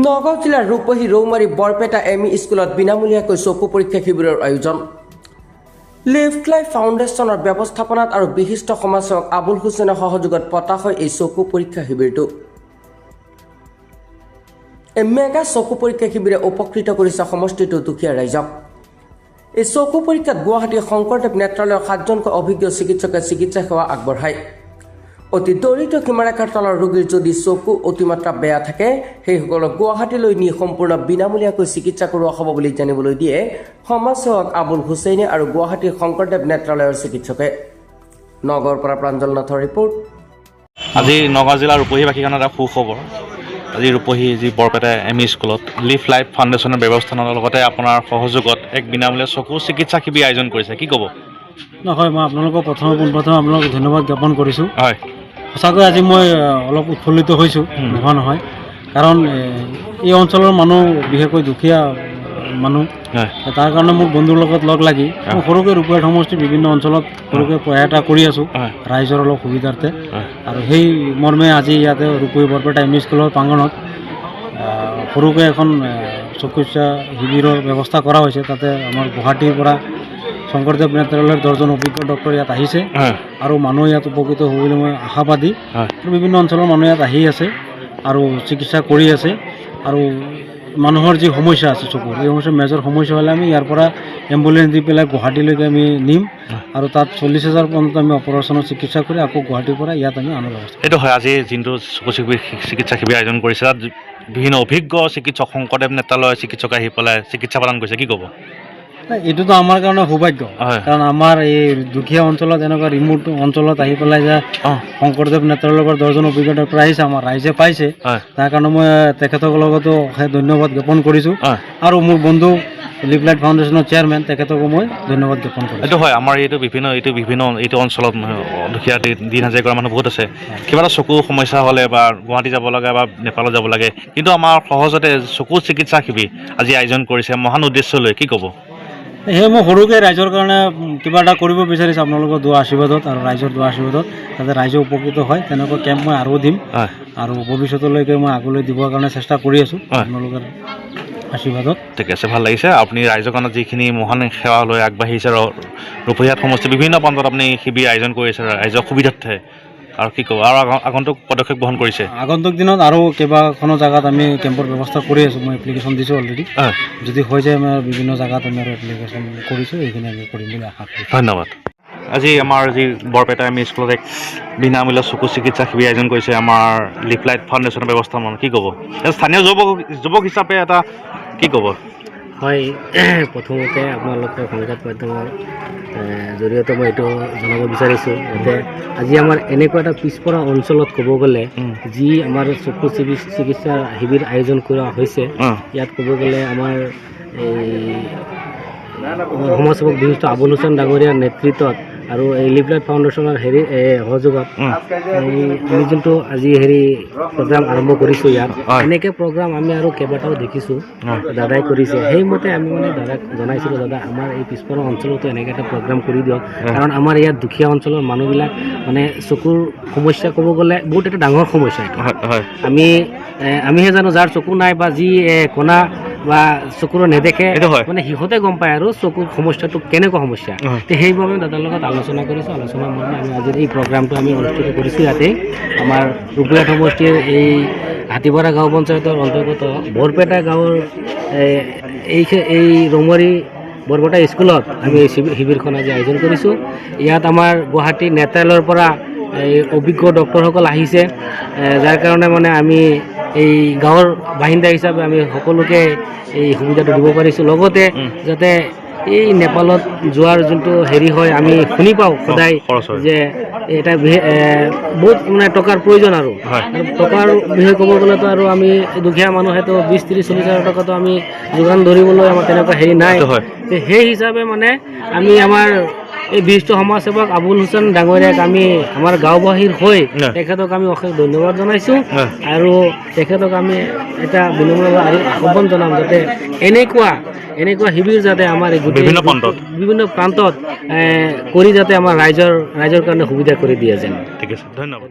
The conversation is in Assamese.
নগাঁও জিলাৰ ৰূপহী ৰৌমাৰী বৰপেটা এমই স্কুলত বিনামূলীয়াকৈ চকু পৰীক্ষা শিবিৰৰ আয়োজন লিফ্ট লাইফ ফাউণ্ডেশ্যনৰ ব্যৱস্থাপনাত আৰু বিশিষ্ট সমাজসেৱক আবুল হুছেইনৰ সহযোগত পতা হয় এই চকু পৰীক্ষা শিবিৰটো। এই মেগা চকু পৰীক্ষা শিবিৰে উপকৃত কৰিছে সমষ্টিটোৰ দুখীয়া ৰাইজক। এই চকু পৰীক্ষাত গুৱাহাটীৰ শংকৰদেৱ নেত্ৰালয়ৰ 7জনকৈ অভিজ্ঞ চিকিৎসকে চিকিৎসা সেৱা আগবঢ়ায়। অতি দৰিদ্ৰ সীমাৰেখাৰ তলৰ ৰোগীৰ যদি চকু অতিমাত্ৰা বেয়া থাকে সেইসকলক গুৱাহাটীলৈ নি সম্পূৰ্ণ বিনামূলীয়াকৈ চিকিৎসা কৰোৱা হ'ব বুলি জানিবলৈ দিয়ে সমাজসেৱক আবুল হুছেইনে আৰু গুৱাহাটীৰ শংকৰদেৱ নেত্ৰালয়ৰ চিকিৎসকে। নগৰৰ পৰা প্ৰাঞ্জল নাথৰ ৰিপৰ্ট। আজি নগাঁও জিলাৰ ৰূপহীবাসীৰ কাৰণে এটা সুখবৰ। আজি ৰূপহী যি বৰপেটা এমই স্কুলত লিফ্ট লাইফ ফাউণ্ডেশ্যনৰ ব্যৱস্থাপনাৰ লগতে আপোনাৰ সহযোগত এক বিনামূলীয়া চকু চিকিৎসা শিবিৰ আয়োজন কৰিছে, কি ক'ব? নহয়, মই আপোনালোকক পোনপ্ৰথমে আপোনালোকক ধন্যবাদ জ্ঞাপন কৰিছোঁ। হয়, সঁচাকৈ আজি মই অলপ উৎফুল্লিত হৈছোঁ, নোহোৱা নহয়। কাৰণ এই অঞ্চলৰ মানুহ বিশেষকৈ দুখীয়া মানুহ, তাৰ কাৰণে মোৰ বন্ধুৰ লগত লগ লাগি মই সৰুকৈ ৰূপহী সমষ্টিৰ বিভিন্ন অঞ্চলত সৰুকৈ প্ৰয়াস এটা কৰি আছোঁ ৰাইজৰ অলপ সুবিধাৰ্থে। আৰু সেই মৰ্মে আজি ইয়াতে ৰূপহী বৰপেটা এমই স্কুলৰ প্ৰাংগণত সৰুকৈ এখন চিকিৎসা শিবিৰৰ ব্যৱস্থা কৰা হৈছে। তাতে আমাৰ গুৱাহাটীৰ পৰা শংকৰদেৱ নেত্ৰালয়ৰ 10জন অভিজ্ঞ ডক্টৰ ইয়াত আহিছে আৰু মানুহ ইয়াত উপকৃত হ'ব বুলি মই আশাবাদী। বিভিন্ন অঞ্চলৰ মানুহ ইয়াত আহি আছে আৰু চিকিৎসা কৰি আছে। আৰু মানুহৰ যি সমস্যা আছে চকুৰ, এই সমস্যা মেজৰ সমস্যা হ'লে আমি ইয়াৰ পৰা এম্বুলেঞ্চ দি পেলাই গুৱাহাটীলৈকে আমি নিম আৰু তাত 40,000 পৰ্যন্ত আমি অপাৰেশ্যনৰ চিকিৎসা কৰি আকৌ গুৱাহাটীৰ পৰা ইয়াত আমি আনাৰ ব্যৱস্থা। এইটো হয়, আজি যোনটো চকু চিকিৎসা শিবিৰ আয়োজন কৰিছে তাত বিভিন্ন অভিজ্ঞ চিকিৎসক শংকৰদেৱ নেত্ৰালয়ৰ চিকিৎসক আহি পেলাই চিকিৎসা প্ৰদান কৰিছে, কি ক'ব? এইটোতো আমাৰ কাৰণে সৌভাগ্য, কাৰণ আমাৰ এই দুখীয়া অঞ্চলত এনেকুৱা ৰিমোট অঞ্চলত আহি পেলাই যে শংকৰদেৱ নেত্ৰালয়ৰ 10জন অভিজ্ঞ ডক্টৰ আহিছে, আমাৰ ৰাইজে পাইছে। তাৰ কাৰণে মই তেখেতসকলৰ লগতো ধন্যবাদ জ্ঞাপন কৰিছোঁ। আৰু মোৰ বন্ধু লিফ্ট লাইফ ফাউণ্ডেশ্যনৰ চেয়াৰমেন, তেখেতকো মই ধন্যবাদ জ্ঞাপন কৰিছোঁ। এইটো হয়, আমাৰ এইটো অঞ্চলত দুখীয়া দিন হাজিৰা কৰা মানুহ বহুত আছে। কিবা এটা চকু সমস্যা হ'লে বা গুৱাহাটী যাব লাগে বা নেপালত যাব লাগে, কিন্তু আমাৰ সহজতে চকু চিকিৎসা শিবিৰ আজি আয়োজন কৰিছে মহান উদ্দেশ্য লৈ, কি ক'ব? সেয়ে মই সৰুকৈ ৰাইজৰ কাৰণে কিবা এটা কৰিব বিচাৰিছোঁ আপোনালোকৰ দুৱা আশীৰ্বাদত আৰু ৰাইজৰ দুৱা আশীৰ্বাদত, যাতে ৰাইজে উপকৃত হয়। তেনেকুৱা কেম্প মই আৰু দিম আৰু ভৱিষ্যতলৈকে মই আগলৈ দিবৰ কাৰণে চেষ্টা কৰি আছোঁ আপোনালোকৰ আশীৰ্বাদত। ঠিক আছে, ভাল লাগিছে। আপুনি ৰাইজৰ কাৰণে যিখিনি মহান সেৱা লৈ আগবাঢ়িছে আৰু ৰূপহীয়াত সমষ্টিৰ বিভিন্ন প্ৰান্তত আপুনি শিবিৰ আয়োজন কৰিছে ৰাইজৰ সুবিধাৰ্থে, আৰু কি ক'ব? আৰু আগন্তুক পদক্ষেপ গ্ৰহণ কৰিছে? আগন্তুক দিনত আৰু কেইবাখনো জেগাত আমি কেম্পৰ ব্যৱস্থা কৰি আছোঁ। মই এপ্লিকেশ্যন দিছোঁ অলৰেডি। যদি হৈ যায় আমাৰ বিভিন্ন জেগাত আমি আৰু এপ্লিকেশ্যন কৰিছোঁ, এইখিনি আমি কৰিম বুলি আশা কৰিছোঁ। ধন্যবাদ। আজি আমাৰ যি বৰপেটা এমই স্কুলত এক বিনামূলীয়া চকু চিকিৎসা শিবিৰ আয়োজন কৰিছে আমাৰ লিফ্ট লাইফ ফাউণ্ডেশ্যনৰ ব্যৱস্থাপনা, কি ক'ব? স্থানীয় যুৱক হিচাপে এটা কি ক'ব? হয়, প্ৰথমতে আপোনালোকৰ সংবাদ মাধ্যমৰ জৰিয়তে মই এইটো জনাব বিচাৰিছোঁ যাতে আজি আমাৰ এনেকুৱা এটা পিছপৰা অঞ্চলত ক'ব গ'লে যি আমাৰ চকু চিকিৎসা শিবিৰ আয়োজন কৰা হৈছে, ইয়াত ক'ব গ'লে আমাৰ এই সমাজসেৱক বিশিষ্ট আবুল হুছেইন ডাঙৰীয়াৰ নেতৃত্বত আৰু এই লিফ্ট লাইফ ফাউণ্ডেশ্যনৰ সহযোগত আমি যোনটো আজি প্ৰগ্ৰাম আৰম্ভ কৰিছোঁ ইয়াত, এনেকৈ প্ৰগ্ৰাম আমি আৰু কেইবাটাও দেখিছোঁ দাদাই কৰিছে। সেইমতে আমি মানে দাদাক জনাইছিলোঁ, দাদা আমাৰ এই পিছপৰা অঞ্চলতো এনেকৈ এটা প্ৰগ্ৰাম কৰি দিয়ক, কাৰণ আমাৰ ইয়াত দুখীয়া অঞ্চলৰ মানুহবিলাক মানে চকুৰ সমস্যা ক'ব গ'লে বহুত এটা ডাঙৰ সমস্যা। আমিহে জানো যাৰ চকু নাই বা যি কণা বা চকুৰ নেদেখে, মানে সিহঁতে গম পায় আৰু চকুৰ সমস্যাটো কেনেকুৱা সমস্যা। সেইবাবে দাদাৰ লগত আলোচনা কৰিছোঁ। আলোচনাৰ মৰ্মে আমি আজিৰ এই প্ৰগ্ৰামটো আমি অনুষ্ঠিত কৰিছোঁ ইয়াতে আমাৰ ৰূপহী সমষ্টিৰ এই হাতীপাৰা গাঁও পঞ্চায়তৰ অন্তৰ্গত বৰপেটা গাঁৱৰ এই ৰৌমাৰী বৰপেটা স্কুলত আমি এই শিবিৰখন আজি আয়োজন কৰিছোঁ। ইয়াত আমাৰ গুৱাহাটী নেত্ৰালয়ৰ পৰা এই অভিজ্ঞ ডক্টৰসকল আহিছে, যাৰ কাৰণে মানে আমি এই গাঁৱৰ বাসিন্দা হিচাপে আমি সকলোকে এই সুবিধাটো দিব পাৰিছোঁ। লগতে যাতে এই নেপালত যোৱাৰ যোনটো হয়, আমি শুনি পাওঁ সদায় যে এটা বহুত মানে টকাৰ প্ৰয়োজন, আৰু টকাৰ বিষয়ে ক'ব গ'লেতো আৰু আমি দুখীয়া মানুহেতো 20-30-40 টকাটো আমি যোগান ধৰিবলৈ আমাৰ তেনেকুৱা নাই। সেই হিচাপে মানে আমি আমাৰ এই বিশিষ্ট সমাজসেৱক আবুল হুছেইন ডাঙৰীয়াক আমি আমাৰ গাঁওবাসীৰ হৈ তেখেতক আমি অশেষ ধন্যবাদ জনাইছোঁ আৰু তেখেতক আমি এটা বিনম্ৰ আৰু আহ্বান জনাম যাতে এনেকুৱা শিবিৰ যাতে আমাৰ বিভিন্ন প্ৰান্তত কৰি যাতে আমাৰ ৰাইজৰ কাৰণে সুবিধা কৰি দিয়ে যেন। ঠিক আছে, ধন্যবাদ।